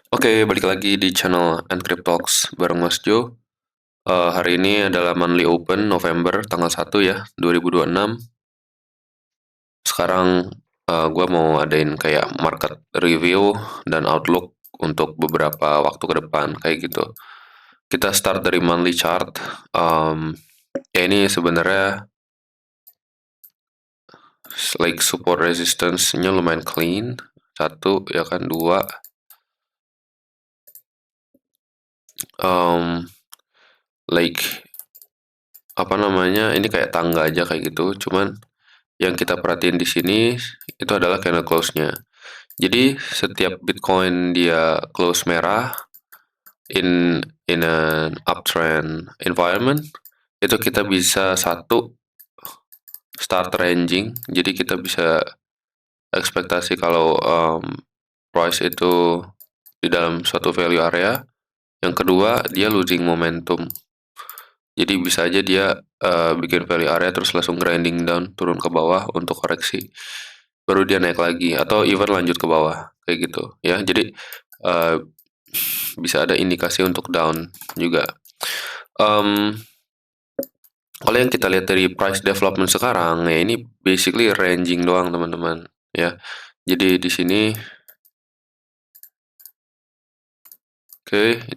Oke, balik lagi di channel Encrypt Talks bareng Mas Jo. Hari ini adalah monthly open November tanggal 1 ya, 2026. Sekarang gue mau adain kayak market review dan outlook untuk beberapa waktu ke depan kayak gitu. Kita start dari monthly chart. Ya ini sebenarnya like support resistance-nya lumayan clean. Satu ya kan, dua. Like apa namanya? Ini kayak tangga aja kayak gitu. Cuman yang kita perhatiin di sini itu adalah candle close-nya. Jadi setiap Bitcoin dia close merah in an uptrend environment, itu kita bisa satu start ranging. Jadi kita bisa ekspektasi kalau price itu di dalam suatu value area. Yang kedua, dia losing momentum. Jadi bisa aja dia bikin value area terus langsung grinding down, turun ke bawah untuk koreksi. Baru dia naik lagi atau even lanjut ke bawah kayak gitu ya. Jadi bisa ada indikasi untuk down juga. Kalau yang kita lihat dari price development sekarang ya, ini basically ranging doang teman-teman ya. Jadi di sini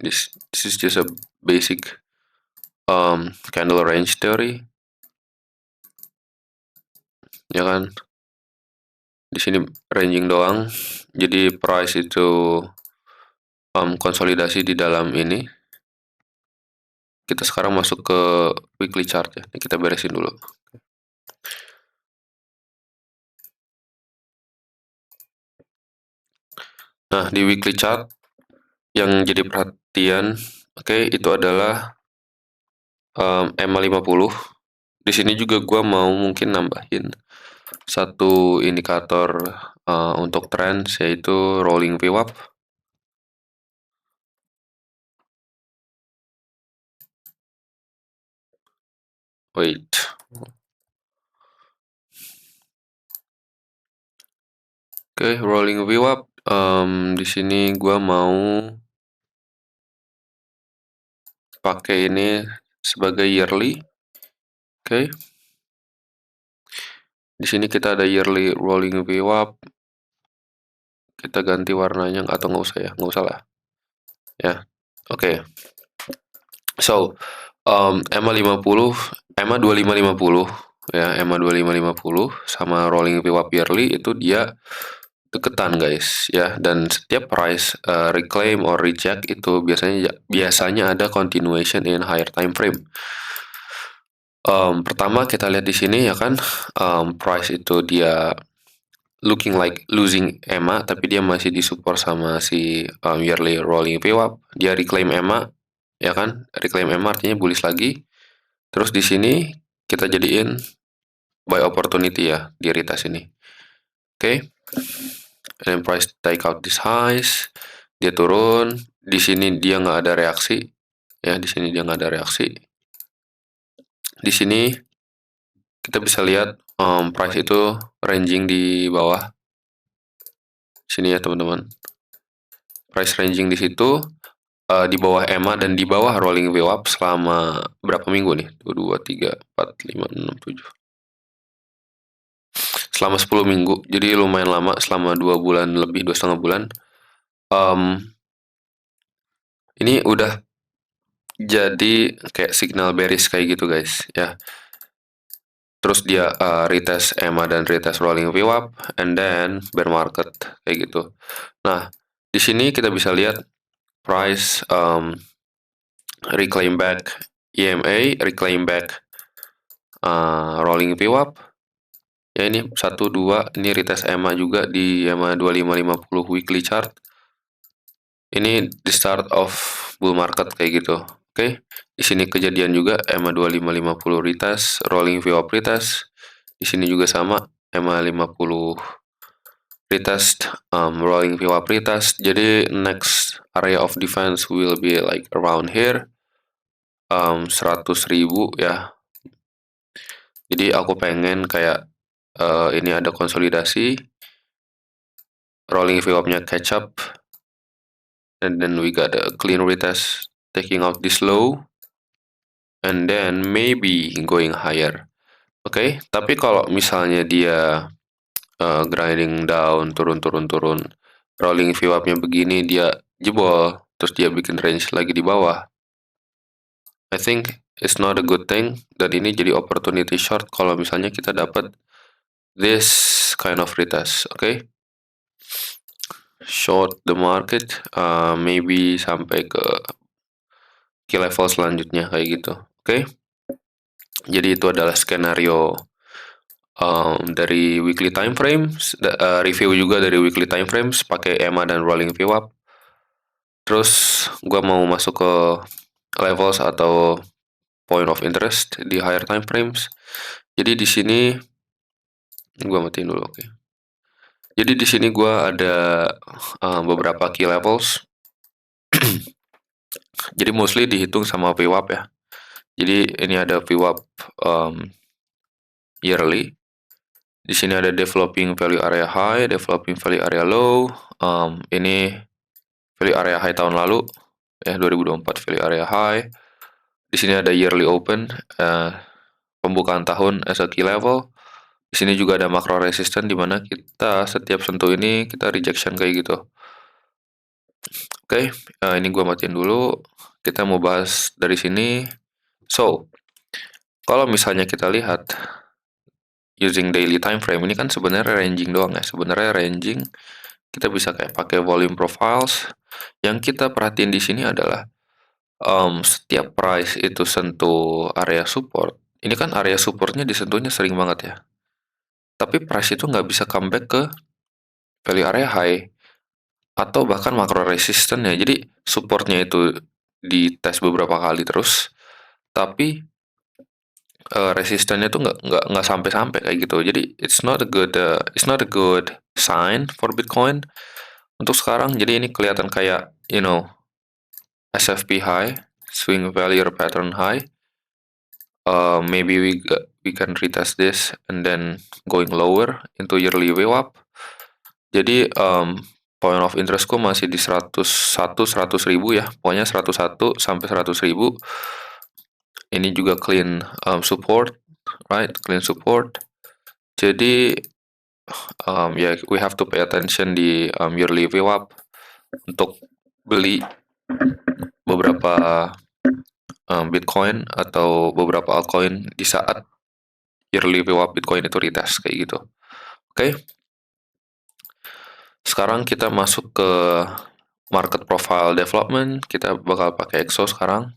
this is just a basic candle range theory ya kan. Di sini ranging doang. Jadi price itu konsolidasi di dalam ini. Kita sekarang masuk ke weekly chart ya. Ini kita beresin dulu. Nah, di weekly chart yang jadi perhatian, itu adalah EMA 50. Di sini juga gua mau mungkin nambahin satu indikator untuk trends, yaitu rolling VWAP. Wait. Rolling VWAP. Di sini gua mau pakai ini sebagai yearly. Di sini kita ada yearly rolling VWAP. Kita ganti warnanya atau nggak usah ya? Nggak usah lah. Ya. So, EMA 50, EMA 2550 ya, EMA 2550 sama rolling VWAP yearly itu dia deketan guys ya, dan setiap price reclaim or reject itu biasanya ada continuation in higher time frame. Pertama kita lihat di sini ya kan, price itu dia looking like losing EMA, tapi dia masih disupport sama si yearly rolling VWAP. Dia reclaim EMA ya kan, reclaim EMA artinya bullish lagi. Terus di sini kita jadiin buy opportunity ya di retest ini. And price take out this highs, dia turun. Di sini dia nggak ada reaksi ya, di sini dia nggak ada reaksi. Di sini kita bisa lihat price itu ranging di bawah sini ya teman-teman. Price ranging di situ di bawah EMA dan di bawah rolling VWAP selama berapa minggu nih? 1, 2, 3, 4, 5, 6, 7. Selama 10 minggu. Jadi lumayan lama, selama 2 bulan lebih, 2,5 bulan. Ini udah jadi kayak signal bearish kayak gitu guys ya. Terus dia retest EMA dan retest rolling VWAP, and then bear market kayak gitu. Nah, di sini kita bisa lihat price reclaim back EMA, reclaim back rolling VWAP. Ya ini 1, 2, ini retest EMA juga di EMA 2550 weekly chart. Ini the start of bull market kayak gitu. Di sini kejadian juga EMA 2550 retest, rolling VWAP retest. Di sini juga sama, EMA 50 retest, rolling VWAP retest. Jadi next area of defense will be like around here, 100.000 ya. Jadi aku pengen kayak ini ada konsolidasi, rolling VWAP-nya catch up, and then we got a clean retest taking out this low, and then maybe going higher. Oke, tapi kalau misalnya dia grinding down, turun, rolling VWAP-nya begini, dia jebol, terus dia bikin range lagi di bawah, I think it's not a good thing, dan ini jadi opportunity short kalau misalnya kita dapat this kind of retest, oke? Short the market, maybe sampai ke key level selanjutnya kayak gitu, oke? Jadi itu adalah skenario dari weekly time frames, review juga dari weekly time frames pakai EMA dan rolling VWAP. Terus gua mau masuk ke levels atau point of interest di higher time frames. Jadi di sini gua matiin dulu, oke. Jadi di sini gua ada beberapa key levels. Jadi mostly dihitung sama VWAP ya. Jadi ini ada VWAP yearly. Di sini ada developing value area high, developing value area low. Ini value area high tahun lalu, ya 2024 value area high. Di sini ada yearly open, pembukaan tahun as a key level. Di sini juga ada macro resistance di mana kita setiap sentuh ini kita rejection kayak gitu. Oke, ini gua matiin dulu. Kita mau bahas dari sini. So, kalau misalnya kita lihat using daily time frame ini kan sebenarnya ranging doang ya. Sebenarnya ranging kita bisa kayak pakai volume profiles. Yang kita perhatiin di sini adalah setiap price itu sentuh area support. Ini kan area supportnya disentuhnya sering banget ya. Tapi price itu nggak bisa comeback ke value area high atau bahkan macro resistance ya. Jadi supportnya itu dites beberapa kali terus, tapi resistannya tuh nggak sampai kayak gitu. Jadi it's not a good sign for Bitcoin untuk sekarang. Jadi ini kelihatan kayak SFP high, swing value pattern high. Maybe we can retest this and then going lower into yearly VWAP. Jadi point of interestku masih di 100 ribu ya, pokoknya 101 sampai 100 ribu. Ini juga clean support, right? Clean support. Jadi we have to pay attention di yearly VWAP untuk beli beberapa Bitcoin atau beberapa altcoin di saat yearly VWAP Bitcoin itu retest kayak gitu. Oke. Sekarang kita masuk ke market profile development. Kita bakal pakai EXO sekarang.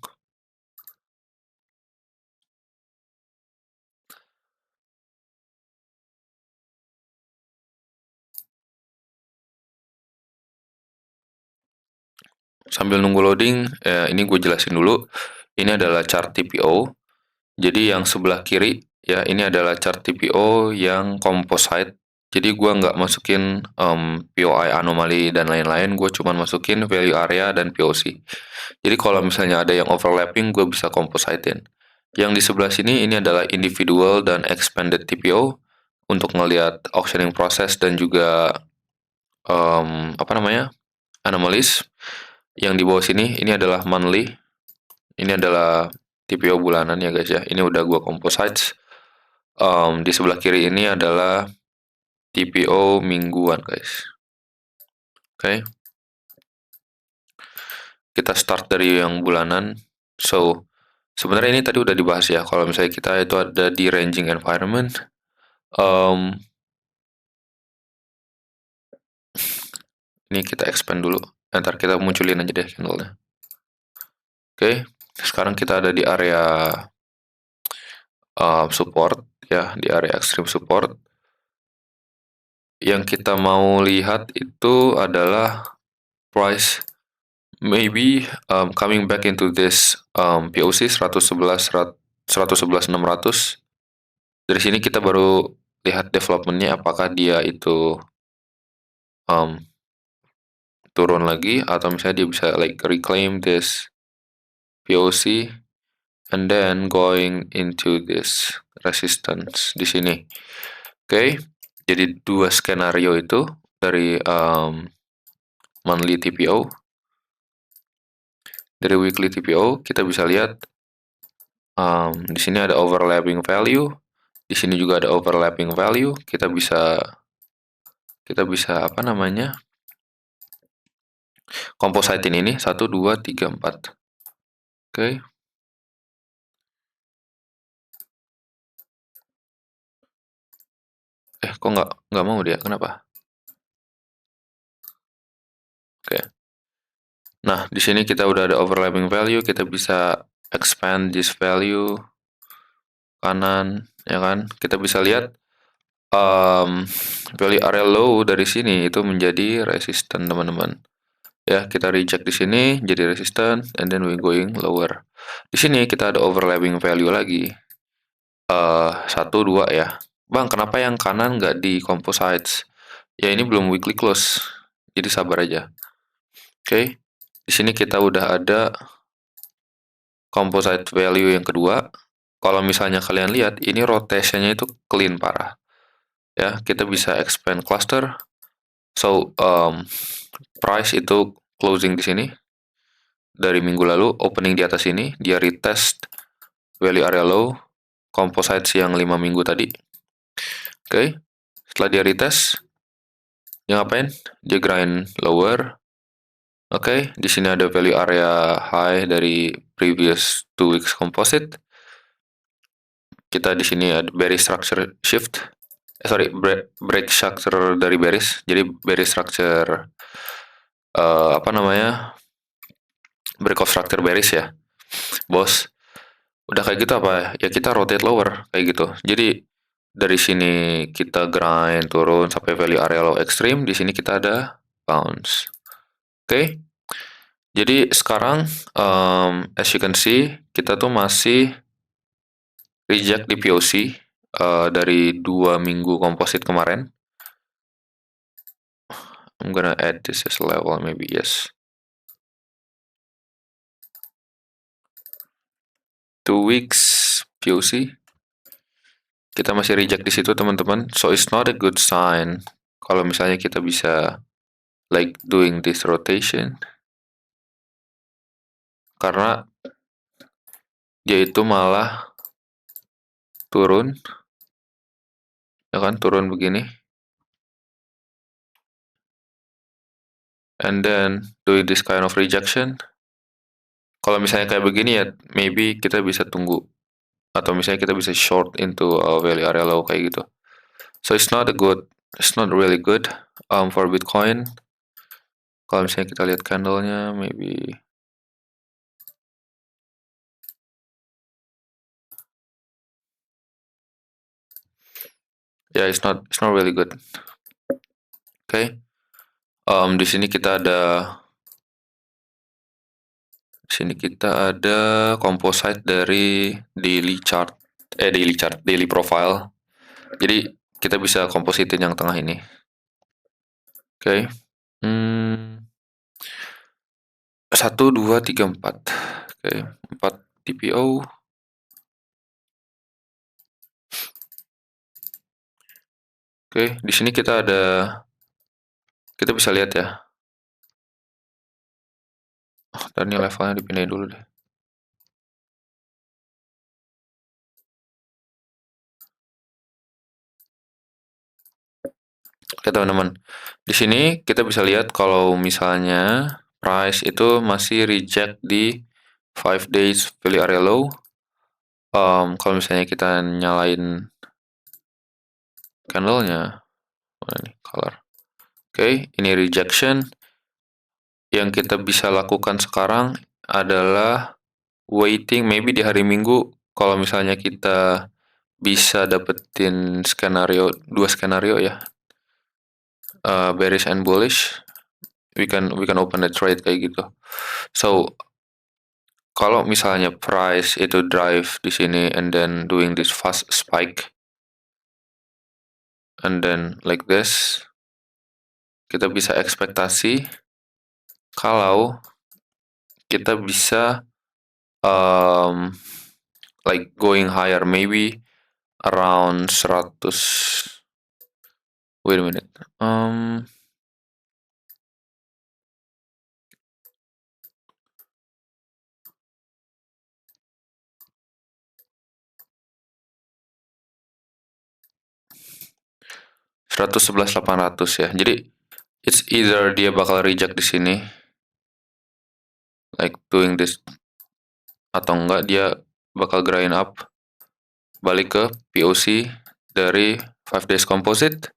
Sambil nunggu loading, ini gue jelasin dulu. Ini adalah chart TPO. Jadi yang sebelah kiri, ya ini adalah chart TPO yang composite. Jadi gue nggak masukin POI anomali dan lain-lain, gue cuma masukin value area dan POC. Jadi kalau misalnya ada yang overlapping, gue bisa compositein. Yang di sebelah sini ini adalah individual dan expanded TPO untuk ngelihat auctioning process dan juga anomalies. Yang di bawah sini ini adalah monthly. Ini adalah TPO bulanan ya guys ya. Ini udah gua composites. Di sebelah kiri ini adalah TPO mingguan guys. Oke. Kita start dari yang bulanan. So, sebenarnya ini tadi udah dibahas ya. Kalau misalnya kita itu ada di ranging environment. Ini kita expand dulu. Ntar kita munculin aja deh candle-nya. Oke, sekarang kita ada di area support ya, di area extreme support. Yang kita mau lihat itu adalah price maybe coming back into this POC 111.600. Dari sini kita baru lihat developmentnya apakah dia itu turun lagi atau misalnya dia bisa like reclaim this POC and then going into this resistance di sini. Oke, jadi dua skenario itu dari monthly TPO. Dari weekly TPO kita bisa lihat di sini ada overlapping value, di sini juga ada overlapping value. Kita bisa apa namanya? Compositing ini 1 2 3 4. Oke. Kok nggak mau dia? Kenapa? Oke. Nah, di sini kita udah ada overlapping value, kita bisa expand this value kanan, ya kan? Kita bisa lihat value area low dari sini itu menjadi resistant, teman-teman. Ya, kita reject di sini jadi resistant, and then we going lower. Di sini kita ada overlapping value lagi. 1 2 ya. Bang, kenapa yang kanan nggak di composites? Ya, ini belum weekly close. Jadi sabar aja. Oke. Di sini kita udah ada composite value yang kedua. Kalau misalnya kalian lihat, ini rotationnya itu clean parah. Ya, kita bisa expand cluster. So, price itu closing di sini. Dari minggu lalu, opening di atas ini, dia retest value area low, composites yang 5 minggu tadi. Oke, setelah dia retest, dia ngapain? Dia grind lower. Oke, di sini ada value area high dari previous 2 weeks composite. Kita di sini ada bearish structure shift. Break structure dari bearish. Jadi bearish structure apa namanya? Break of structure bearish ya, bos. Udah kayak gitu apa ya, kita rotate lower kayak gitu. Jadi dari sini kita grind turun sampai value area low extreme, di sini kita ada bounce. Oke. Jadi sekarang as you can see, kita tuh masih reject di POC dari 2 minggu composite kemarin. I'm gonna add this as a level, maybe yes. 2 weeks POC. Kita masih reject di situ, teman-teman. So it's not a good sign kalau misalnya kita bisa like doing this rotation, karena dia itu malah turun, ya kan, turun begini, and then doing this kind of rejection. Kalau misalnya kayak begini ya, maybe kita bisa tunggu, atau misalnya kita bisa short into value area low kayak gitu. So it's not really good for Bitcoin. Kalau misalnya kita lihat candlenya, maybe yeah, it's not really good. Okay. Di sini kita ada composite dari daily profile. Jadi kita bisa kompositin yang tengah ini. Oke. 1 2 3 4. Oke, 4 TPO. Oke, di sini kita bisa lihat ya. Dan ini levelnya dipindahin dulu deh. Oke, teman-teman. Di sini kita bisa lihat kalau misalnya price itu masih reject di 5 days value area low. Kalau misalnya kita nyalain candlenya, mana nih color. Oke, ini rejection. Yang kita bisa lakukan sekarang adalah waiting, maybe di hari Minggu, kalau misalnya kita bisa dapetin dua skenario ya, bearish and bullish, we can open the trade kayak gitu. So kalau misalnya price itu drive di sini and then doing this fast spike and then like this, kita bisa ekspektasi kalau kita bisa like going higher, maybe around 100. Wait a minute. 111.800 ya. Jadi it's either dia bakal reject di sini like doing this, atau enggak dia bakal grind up balik ke POC dari 5 days composite.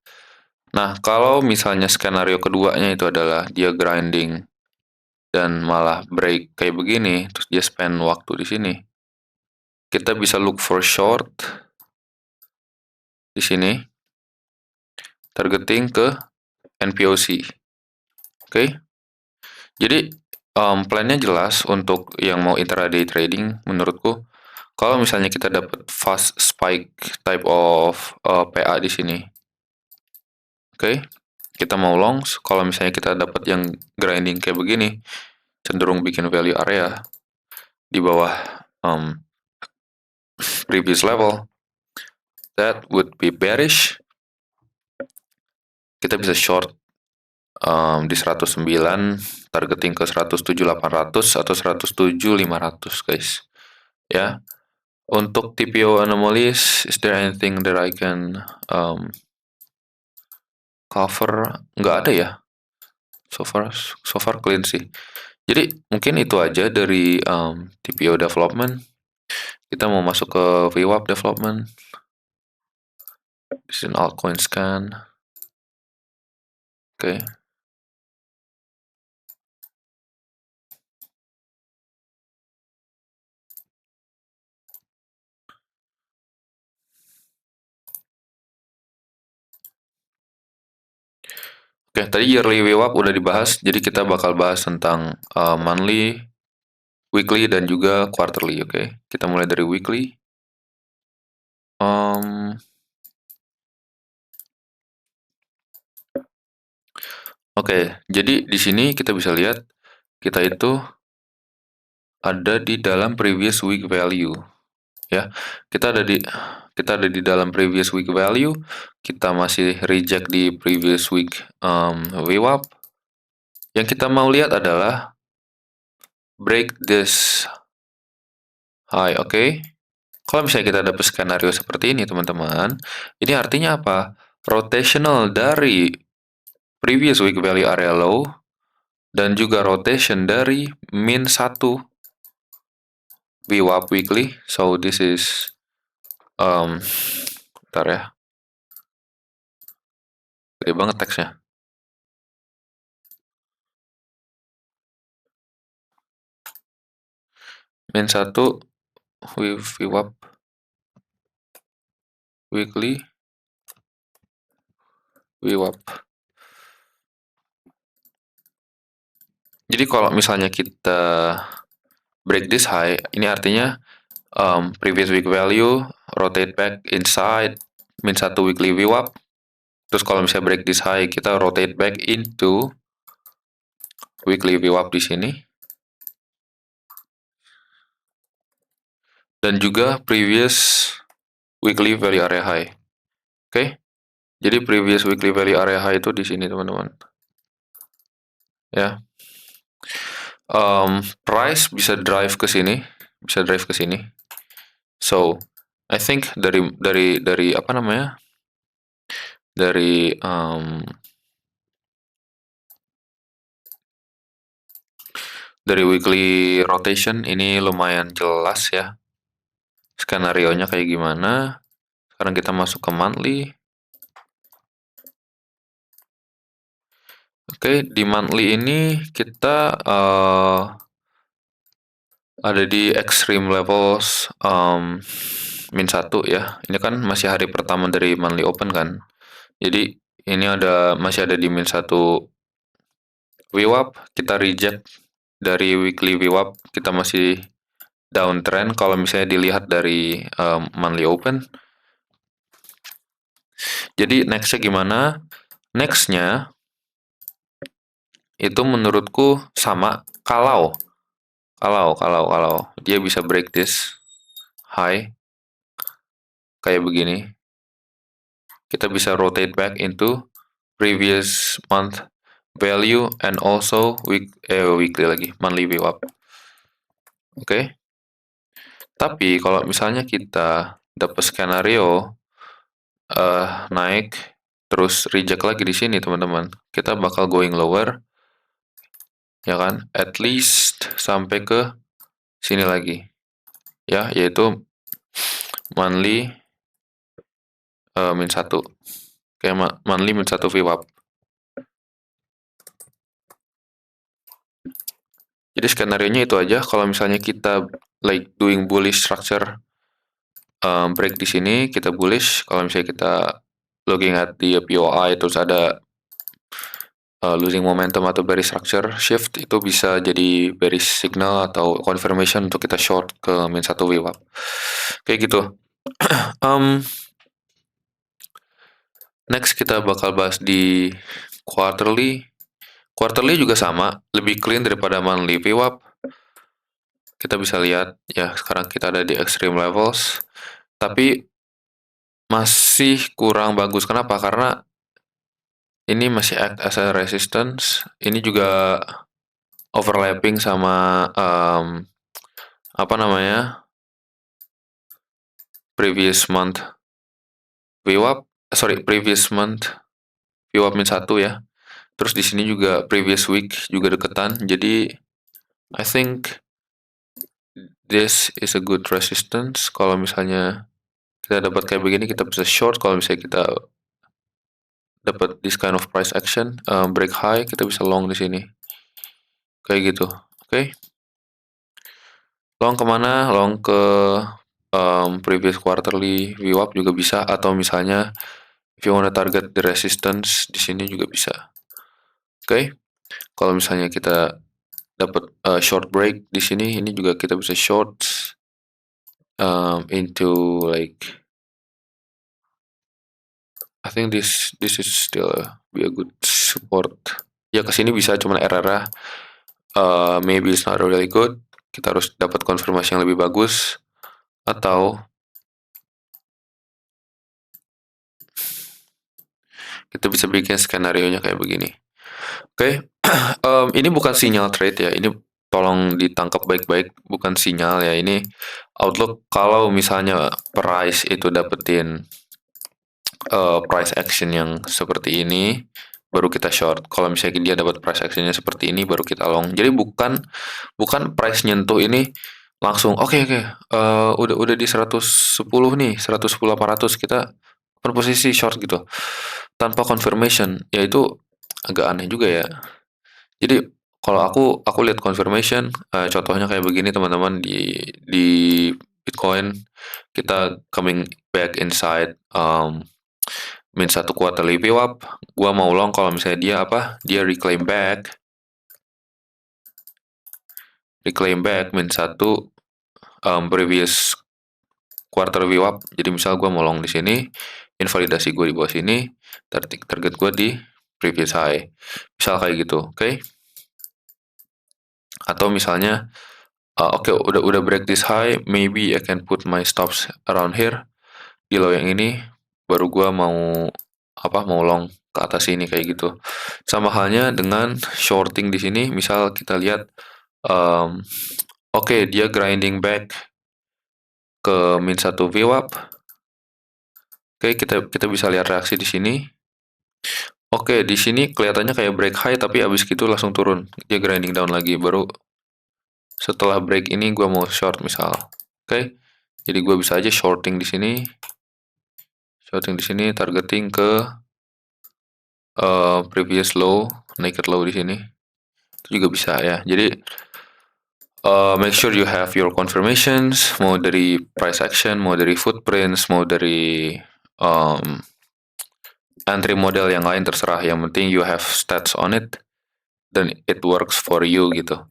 Nah, kalau misalnya skenario keduanya itu adalah dia grinding dan malah break kayak begini, terus dia spend waktu di sini, kita bisa look for short di sini, targeting ke NPOC. Oke. Jadi plannya jelas untuk yang mau intraday trading menurutku. Kalau misalnya kita dapat fast spike type of PA di sini, oke, kita mau longs. Kalau misalnya kita dapat yang grinding kayak begini, cenderung bikin value area di bawah previous level, that would be bearish. Kita bisa short di 109, targeting ke 107.800 atau 107.500 guys. Ya. Untuk TPO anomalies, is there anything that I can cover? Nggak ada ya. So far clean sih. Jadi mungkin itu aja dari TPO development. Kita mau masuk ke VWAP development. This is an altcoin scan. Oke. Oke, tadi yearly VWAP udah dibahas, jadi kita bakal bahas tentang monthly, weekly, dan juga quarterly, oke? Kita mulai dari weekly. Oke, jadi di sini kita bisa lihat kita itu ada di dalam previous week value, ya. Kita ada di dalam previous week value, kita masih reject di previous week VWAP. Yang kita mau lihat adalah break this high, oke? Kalau misalnya kita dapat skenario seperti ini, teman-teman, ini artinya apa? Rotational dari previous week value area low dan juga rotation dari min 1 VWAP weekly. So this is bentar ya. Gede banget teksnya. Min 1 VWAP weekly VWAP. Jadi kalau misalnya kita break this high, ini artinya previous week value rotate back inside min 1 weekly VWAP. Terus kalau misalnya break this high, kita rotate back into weekly VWAP di sini. Dan juga previous weekly value area high. Oke. Jadi previous weekly value area high itu di sini, teman-teman. Ya. Price bisa drive ke sini, So, I think dari apa namanya? Dari weekly rotation ini lumayan jelas ya. Skenario-nya kayak gimana? Sekarang kita masuk ke monthly. Oke, di monthly ini kita ada di extreme levels min 1 ya. Ini kan masih hari pertama dari monthly open kan. Jadi ini masih ada di min 1 VWAP, kita reject dari weekly VWAP, kita masih downtrend kalau misalnya dilihat dari monthly open. Jadi nextnya gimana? Nextnya itu menurutku sama kalau dia bisa break this high kayak begini, kita bisa rotate back into previous month value and also weekly lagi, monthly VWAP. Oke. Tapi kalau misalnya kita dapat skenario naik terus reject lagi di sini teman-teman, kita bakal going lower, ya kan, at least sampai ke sini lagi, ya, yaitu monthly min 1, kayak monthly min 1 VWAP. Jadi skenario-nya itu aja. Kalau misalnya kita like doing bullish structure, break di sini kita bullish. Kalau misalnya kita looking at the POI terus ada losing momentum atau bearish structure shift, itu bisa jadi bearish signal atau confirmation untuk kita short ke min 1 VWAP. Kayak gitu. Next kita bakal bahas di quarterly. Quarterly juga sama, lebih clean daripada monthly VWAP. Kita bisa lihat ya, sekarang kita ada di extreme levels, tapi masih kurang bagus. Kenapa? Karena ini masih act as a resistance. Ini juga overlapping sama apa namanya, previous month VWAP, previous month VWAP min 1 ya. Terus di sini juga previous week juga deketan. Jadi I think this is a good resistance. Kalau misalnya kita dapat kayak begini, kita bisa short. Kalau misalnya kita dapat this kind of price action, break high, kita bisa long di sini. Kayak gitu. Oke. Long kemana? Long ke previous quarterly VWAP juga bisa, atau misalnya if you wanna target the resistance di sini juga bisa. Oke. Kalau misalnya kita dapat short break di sini, ini juga kita bisa short into like I think this is still be a good support. Ya kesini bisa, cuman error maybe it's not really good. Kita harus dapat konfirmasi yang lebih bagus, atau kita bisa bikin skenario-nya kayak begini. Oke. Ini bukan sinyal trade ya, ini tolong ditangkap baik-baik, bukan sinyal ya, ini outlook. Kalau misalnya price itu dapetin price action yang seperti ini, baru kita short. Kalau misalnya dia dapat price actionnya seperti ini, baru kita long. Jadi bukan price nyentuh ini langsung oke, udah di 110 nih, 110.800, kita posisi short gitu tanpa confirmation, ya itu agak aneh juga ya. Jadi kalau aku lihat confirmation, contohnya kayak begini teman-teman, di Bitcoin kita coming back inside min 1 quarterly VWAP, gua mau long kalau misalnya dia reclaim back min 1 previous quarter VWAP. Jadi misal gua mau long di sini, invalidasi gue di bawah sini, target gue di previous high, misal kayak gitu. Oke. Atau misalnya oke, udah break this high, maybe I can put my stops around here di low yang ini, baru gua mau long ke atas ini kayak gitu. Sama halnya dengan shorting di sini, misal kita lihat oke, dia grinding back ke min 1 VWAP. Oke, kita bisa lihat reaksi di sini. Oke, di sini kelihatannya kayak break high, tapi abis gitu langsung turun. Dia grinding down lagi, baru setelah break ini gue mau short misal. Oke, jadi gue bisa aja shorting di sini. Shorting di sini, targeting ke previous low, naked low di sini. Itu juga bisa ya. Jadi make sure you have your confirmations, mau dari price action, mau dari footprints, mau dari entry model yang lain, terserah. Yang penting you have stats on it, dan it works for you gitu.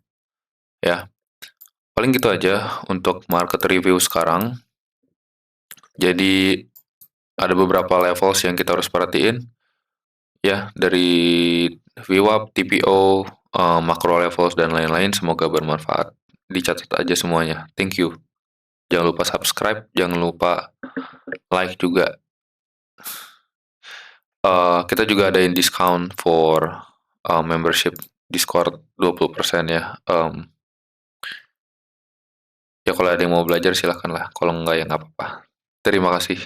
Ya, paling gitu aja untuk market review sekarang. Jadi ada beberapa levels yang kita harus perhatiin ya, dari VWAP, TPO, macro levels dan lain-lain. Semoga bermanfaat. Dicatat aja semuanya. Thank you. Jangan lupa subscribe, jangan lupa like juga. Kita juga adain discount for membership Discord 20% ya. Ya kalau ada yang mau belajar silahkan lah. Kalau enggak ya nggak apa-apa. Terima kasih.